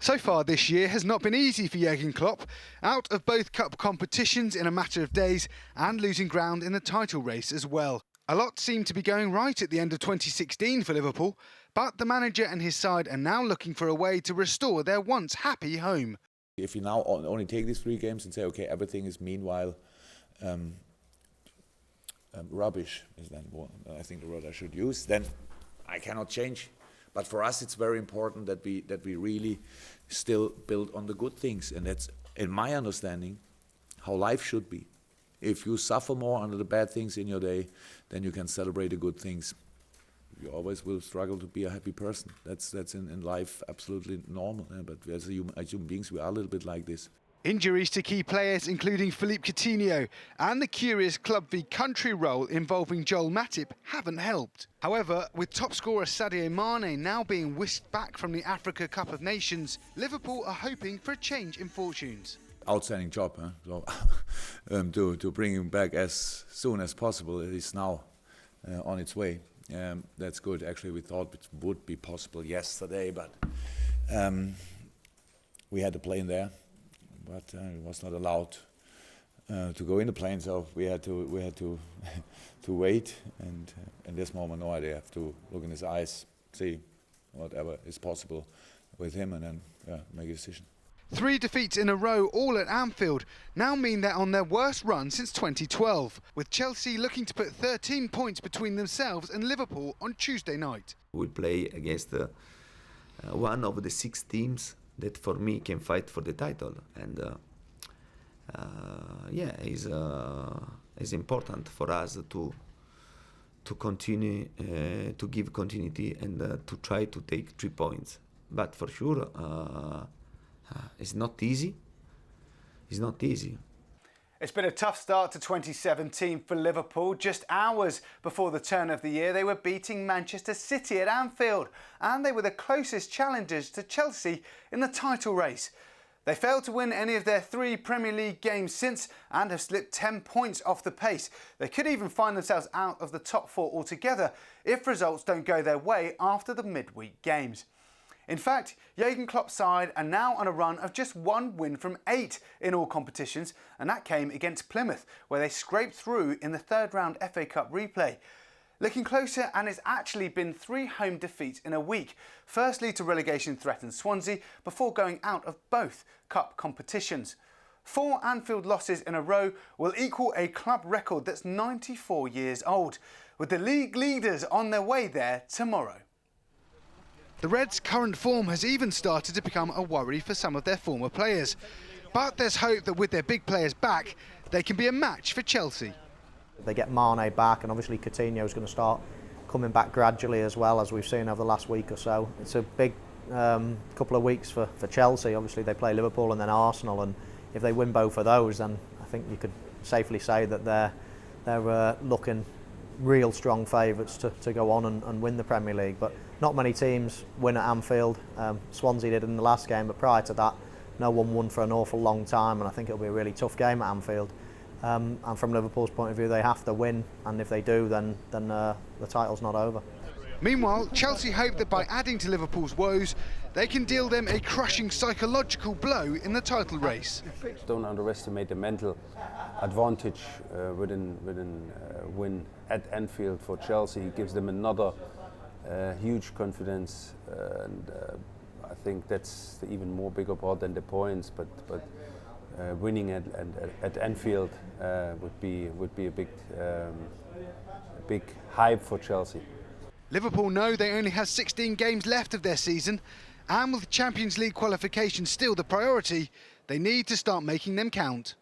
So far this year has not been easy for Jurgen Klopp, out of both cup competitions in a matter of days and losing ground in the title race as well. A lot seemed to be going right at the end of 2016 for Liverpool, but the manager and his side are now looking for a way to restore their once happy home. If you now only take these 3 games and say, okay, everything is meanwhile rubbish, is then I think the word I should use, then I cannot change. But for us, it's very important that we really still build on the good things, and that's, in my understanding, how life should be. If you suffer more under the bad things in your day, then you can celebrate the good things. You always will struggle to be a happy person. That's in life absolutely normal. But as human beings, we are a little bit like this. Injuries to key players, including Philippe Coutinho, and the curious club v country role involving Joel Matip, haven't helped. However, with top scorer Sadio Mane now being whisked back from the Africa Cup of Nations, Liverpool are hoping for a change in fortunes. Outstanding job, huh? So, to bring him back as soon as possible. It is now on its way. That's good. Actually, we thought it would be possible yesterday, but we had to play in there. But it was not allowed to go in the plane, so we had to wait. And in this moment, no idea. I have to look in his eyes, see whatever is possible with him, and then make a decision. 3 defeats in a row, all at Anfield, now mean they're on their worst run since 2012, with Chelsea looking to put 13 points between themselves and Liverpool on Tuesday night. We'll play against one of the 6 teams that for me can fight for the title, and it's important for us to continue to give continuity and to try to take 3 points. But for sure, it's not easy. It's not easy. It's been a tough start to 2017 for Liverpool. Just hours before the turn of the year, they were beating Manchester City at Anfield, and they were the closest challengers to Chelsea in the title race. They failed to win any of their 3 Premier League games since and have slipped 10 points off the pace. They could even find themselves out of the top 4 altogether if results don't go their way after the midweek games. In fact, Jurgen Klopp's side are now on a run of just 1 win from 8 in all competitions, and that came against Plymouth, where they scraped through in the 3rd round FA Cup replay. Looking closer, and it's actually been 3 home defeats in a week, firstly to relegation-threatened Swansea before going out of both cup competitions. 4 Anfield losses in a row will equal a club record that's 94 years old, with the league leaders on their way there tomorrow. The Reds' current form has even started to become a worry for some of their former players. But there's hope that with their big players back, they can be a match for Chelsea. They get Mane back, and obviously Coutinho is going to start coming back gradually as well, as we've seen over the last week or so. It's a big couple of weeks for Chelsea. Obviously they play Liverpool and then Arsenal, and if they win both of those, then I think you could safely say that they're looking real strong favourites to go on and win the Premier League. But not many teams win at Anfield. Swansea did in the last game, but prior to that, no one won for an awful long time, and I think it'll be a really tough game at Anfield. And from Liverpool's point of view, they have to win, and if they do, then the title's not over. Meanwhile, Chelsea hope that by adding to Liverpool's woes, they can deal them a crushing psychological blow in the title race. Don't underestimate the mental advantage within win at Anfield for Chelsea. It gives them another huge confidence, and I think that's the even more bigger part than the points. But winning at Anfield would be a big hype for Chelsea. Liverpool know they only have 16 games left of their season, and with Champions League qualification still the priority, they need to start making them count.